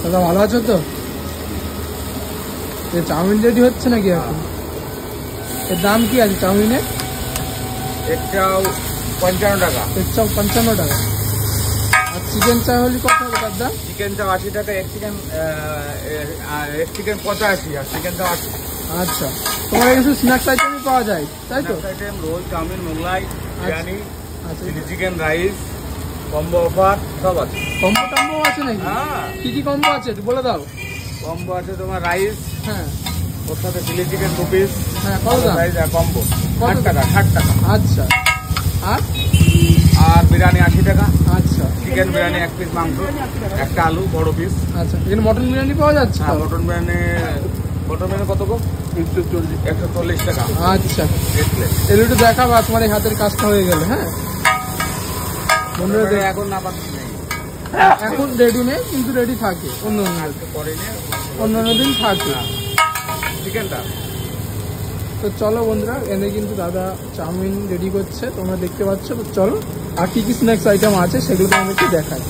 দাদা ভালো আছো তো? চাউমিন রেডি হচ্ছে নাকি এখন? এর দাম কি আছে চাউমিনের? একটাও 55 টাকা। একটাও 55 টাকা। আর চিকেন চা হলে কত হবে তার দাম? চিকেন চা 80 টাকা, এক চিকেন 85 আর চিকেন চা 80। আচ্ছা, তোমার কিছু স্ন্যাক্স আইটেমই পাওয়া যায় তাই তো? Item roll, chow mein, Mughlai, biryani, আচ্ছা, chilli chicken, rice, combo offer সব আছে। কম্বো টম্বো আছে নাকি? হ্যাঁ, কি কি কম্বো আছে একটু বলে দাও। কম্বো আছে তোমার রাইস, হ্যাঁ, ওর সাথে চিলি চিকেন 2 পিস। হ্যাঁ, কত দাম? রাইস আর কম্বো কত 60 টাকা, 60 টাকা। আচ্ছা, আর বিরিয়ানি 80 টাকা। আচ্ছা, চিকেন বিরিয়ানি 1 পিস মাংস, একটা আলু বড় পিস। আচ্ছা, এখানে মটন বিরিয়ানি পাওয়া যাচ্ছে? হ্যাঁ, মটন বিরিয়ানি কত গো? 140 টাকা। আচ্ছা, এগুলো একটু দেখাবো তোমার এই হাতের কাজটা হয়ে গেলে। হ্যাঁ বন্ধুরা, এখন না পাচ্ছি নেই, এখন রেডি নেই কিন্তু রেডি থাকে অন্য অন্য দিন থাকে চিকেনটা। তো চলো বন্ধুরা, এনে কিন্তু দাদা চাউমিন রেডি করছে, তোমরা দেখতে পাচ্ছ। তো চলো, আর কি কি স্ন্যাক্স আইটেম আছে সেগুলো তোমাদেরকে দেখাই।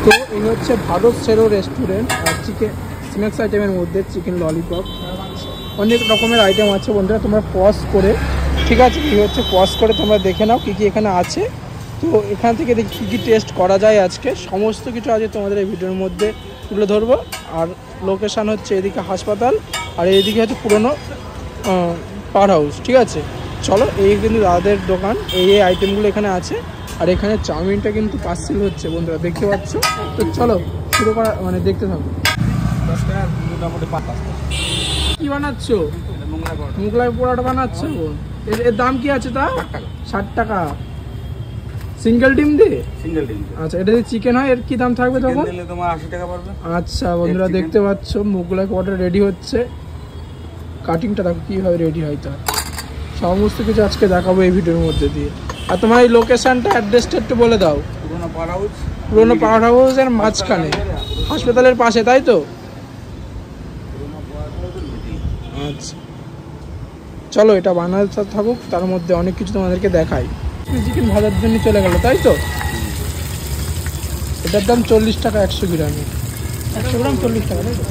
তো এই হচ্ছে ভারত সেরো রেস্টুরেন্ট। আর চিকেন স্ন্যাক্স আইটেমের মধ্যে চিকেন ললিপপ, অনেক রকমের আইটেম আছে বন্ধুরা। তোমরা পজ করে, ঠিক আছে, এই হচ্ছে পজ করে তোমরা দেখে নাও কী কী এখানে আছে। তো এখান থেকে দেখি কী কী টেস্ট করা যায় আজকে, সমস্ত কিছু আজকে তোমাদের এই ভিডিওর মধ্যে তুলে ধরবো। আর লোকেশান হচ্ছে এদিকে হাসপাতাল, আর এইদিকে হচ্ছে পুরনো পাওয়ার হাউস। ঠিক আছে, চলো, এই কিন্তু দাদাদের দোকান, এই আইটেমগুলো এখানে আছে। আর এখানে চাউমিনটা কিন্তু পার্সেল হচ্ছে বন্ধুরা, দেখতে পাচ্ছ। তো চলো শুরু করা, মানে দেখতে থাকো। মোটামুটি 5 কি বানাচ্ছ? মোগলাই পোড়াটা বানাচ্ছ? এর দাম কি আছে তা? 60 টাকা সিঙ্গেল ডিম দিয়ে? সিঙ্গেল ডিম। আচ্ছা, এটা যদি চিকেন হয় এর কি দাম থাকবে তখন? তোমার 80 টাকা পড়বে। আচ্ছা বন্ধুরা, দেখতে পাচ্ছ মোগলাই পোড়াটা রেডি হচ্ছে। কাটিংটা দেখো কীভাবে রেডি হয়, তার সমস্ত কিছু আজকে দেখাবো এই ভিডিওর মধ্যে দিয়ে। আর তোমার এই লোকেশনটা, অ্যাড্রেসটা একটু বলে দাও। পুরোনো পাওয়ার হাউসের মাঝখানে, হাসপাতালের পাশে, তাই তো? আচ্ছা, চলো এটা বানাতে থাকুক, তার মধ্যে অনেক কিছু তোমাদেরকে দেখাই। চিকেন ভাজার জন্য চলে গেল, তাই তো? এটার দাম 40 টাকা 100 গ্রামে। 100 গ্রাম 40 টাকা, তাই তো?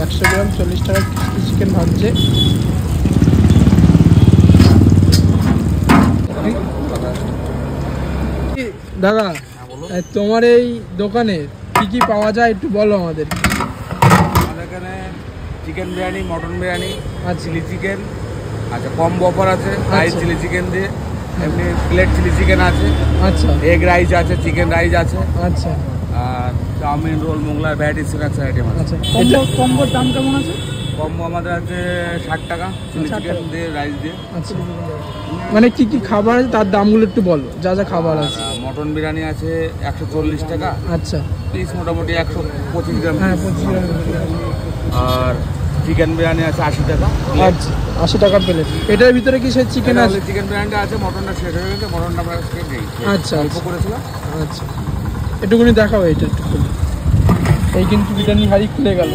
100 গ্রাম 40 টাকা চিকেন ভাজছে। দাদা, তোমার এই দোকানে কি কি পাওয়া যায় একটু বলো আমাদের। আমাদের এখানে চিকেন বিরিয়ানি, মটন বিরিয়ানি, আর চিলি চিকেন, আচ্ছা কম্বো অফার আছে। রাইস চিলি চিকেন দিয়ে, এমনি প্লেট চিলি চিকেন আছে। আচ্ছা, এগ রাইস আছে, চিকেন রাইস আছে। আচ্ছা, আর chow mein, roll, Mughlai, variety snacks item আছে। আচ্ছা, কম্বোর দাম কেমন আছে? কম্বো আমাদের আছে 60 টাকা, চিলি চিকেন দিয়ে, রাইস দিয়ে। আচ্ছা, মানে কি কি খাবার আছে তার দামগুলো একটু বলো, যা যা খাবার আছে। মটন বিরিয়ানি আছে 140 টাকা। আচ্ছা, পিস মোটামুটি 125 গ্রাম। হ্যাঁ, 25 গ্রাম। আর চিকেন বিরিয়ানি আছে 80 টাকা। আচ্ছা, 80 টাকা প্লেট। এটার ভিতরে কি সেই চিকেন আছে? চিকেন বিরিয়ানিটা আছে, মটনটা শেষ হয়ে গেছে, মটনটা আমরা নেই। আচ্ছা, অল্প করেছিলাম। আচ্ছা, একটুখানি দেখাও এটা একটু খুলে। এই কিন্তু বিরিয়ানি হাড়ি খুলে গেল।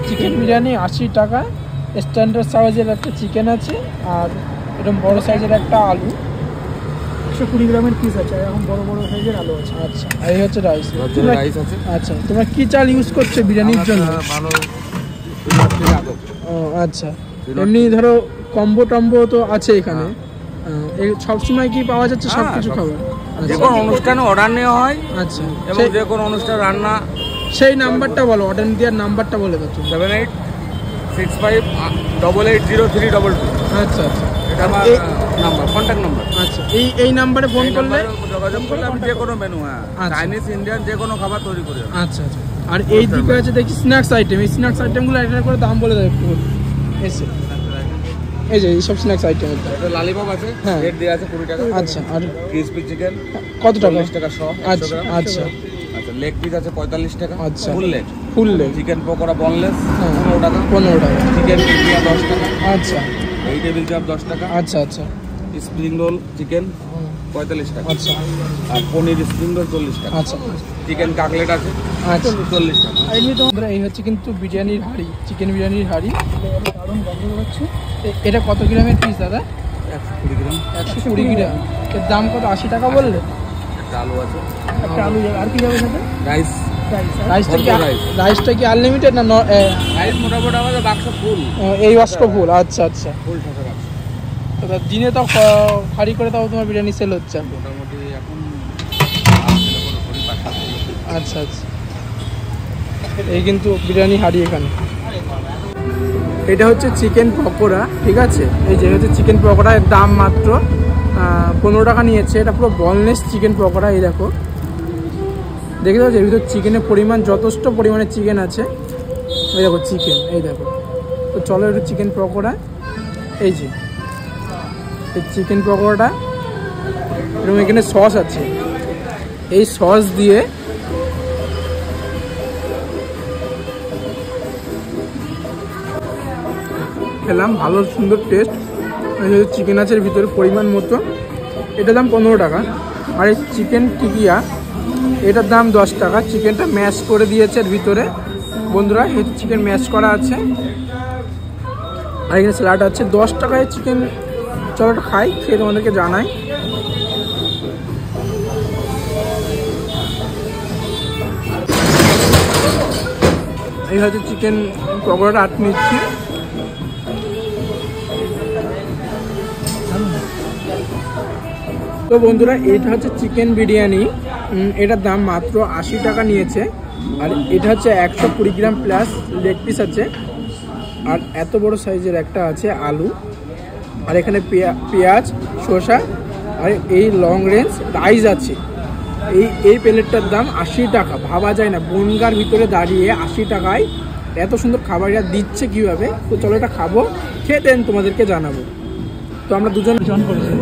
চিকেন বিরিয়ানি 80 টাকা। স্ট্যান্ডার্ড সাইজের একটা চিকেন আছে, আর এরকম বড় সাইজের একটা আলু, 120 গ্রামের পিস আছে, এখন বড় বড় সাইজের আলু আছে। আচ্ছা, এই হচ্ছে রাইস। রাইস আছে। আচ্ছা, তোমরা কি চাল ইউজ করছো বিরিয়ানির জন্য? ভালো। ও আচ্ছা, এমনি ধরো কম্বো টম্বো তো আছে এখানে, এই সবসময় কি পাওয়া যাচ্ছে সব কিছু খাবার? যে কোনো অনুষ্ঠানে অর্ডার নেওয়া হয়। আচ্ছা, এবং যে কোনো অনুষ্ঠান রান্না। সেই নাম্বারটা বলো, অর্ডার দেওয়ার নাম্বারটা বলে দাও। 7865880322। আচ্ছা, আচ্ছা, এটা আমার নাম্বার, কন্ট্যাক্ট নাম্বার। আচ্ছা, এই নাম্বারে ফোন করলে, যোগাযোগ করলে আমি যে কোনো মেনু, চাইনিজ, ইন্ডিয়ান, যে কোনো খাবার তৈরি করি। আচ্ছা, আচ্ছা। আর এই দিকে আছে দেখি স্ন্যাক্স আইটেম। এই স্ন্যাক্স আইটেমগুলো একটা করে দাম বলে দাও একটু এসে। এই যে এইসব স্ন্যাক্স আইটেম, লালিপপ আছে, রেট দেওয়া আছে 20 টাকা। আচ্ছা, আর ক্রিসপি চিকেন কত টাকা? 40 টাকা 100। আচ্ছা, আচ্ছা, আচ্ছা, লেগ পিস আছে 45 টাকা। আচ্ছা, ফুল লেগ। চিকেন পকোড়া বনলেস 15 টাকা। 15 টাকা। চিকেন টিকিয়া 10 টাকা। আচ্ছা, এই টেবিল চাপ 10 টাকা। আচ্ছা, আচ্ছা, স্প্রিং রোল চিকেন 45 টাকা। আচ্ছা, আর পনির স্প্রিং রোল 40 টাকা। আচ্ছা, চিকেন কাকলেট আছে 40 টাকা। এই হচ্ছে কিন্তু বিরিয়ানির হাঁড়ি, চিকেন বিরিয়ানির হাঁড়ি। দারুণ গন্ধ হচ্ছে। এটা কত গ্রামের পিস দাদা? 120 গ্রাম। 120 গ্রাম। এর দাম কত? 80 টাকা বললে? একটা আলু আছে, একটা আলু। আর কি যাবে সাথে? রাইস রাইসটা কি আনলিমিটেড না? রাইস মোটামুটি আমাদের বাক্স ফুল। এই বাক্স ফুল, আচ্ছা আচ্ছা। ফুল ঠাসা বাক্স। দিনে তো খালি করে তাও তোমার বিরিয়ানি সেল হচ্ছে মোটামুটি এখন। আচ্ছা আচ্ছা, এই কিন্তু বিরিয়ানি হাঁড়ি এখানে। এটা হচ্ছে চিকেন পকোড়া, ঠিক আছে। এই যে হচ্ছে চিকেন পকোড়া, এর দাম মাত্র 15 টাকা নিয়েছে। এটা পুরো বনলেস চিকেন পকোড়া। এই দেখো, দেখে দাও, এর ভিতর চিকেনের পরিমাণ যথেষ্ট পরিমাণে চিকেন আছে। এই দেখো চিকেন, এই দেখো। তো চলো একটু চিকেন পকোড়া, এই যে এই চিকেন পকোড়াটা, এবং এখানে সস আছে। এই সস দিয়ে খেলাম, ভালো সুন্দর টেস্ট। চিকেন আছে এর ভিতরে পরিমাণ মতো। এটার দাম 15 টাকা। আর এই চিকেন টিকিয়া, এটার দাম 10 টাকা। চিকেনটা ম্যাশ করে দিয়েছে এর ভিতরে বন্ধুরা, এই চিকেন ম্যাশ করা আছে। আর এখানে স্যালাড আছে। 10 টাকায় চিকেন। চলো এটা খাই, খেয়ে তোমাদেরকে জানাই। এই হচ্ছে চিকেন পকোড়াটা 8 নিচ্ছি। তো বন্ধুরা, এটা হচ্ছে চিকেন বিরিয়ানি। এটার দাম মাত্র 80 টাকা নিয়েছে। আর এটা হচ্ছে 120 গ্রাম প্লাস লেগ পিস আছে। আর এত বড় সাইজের একটা আছে আলু। আর এখানে পেঁয়াজ, শসা, আর এই লং রেঞ্জ রাইস আছে। এই প্লেটটার দাম 80 টাকা। ভাবা যায় না, বনগাঁর ভিতরে দাঁড়িয়ে 80 টাকায় এত সুন্দর খাবারটা দিচ্ছে কীভাবে। তো চলো এটা খাবো, খেয়ে দেন তোমাদেরকে জানাবো। তো আমরা দুজন করেছি।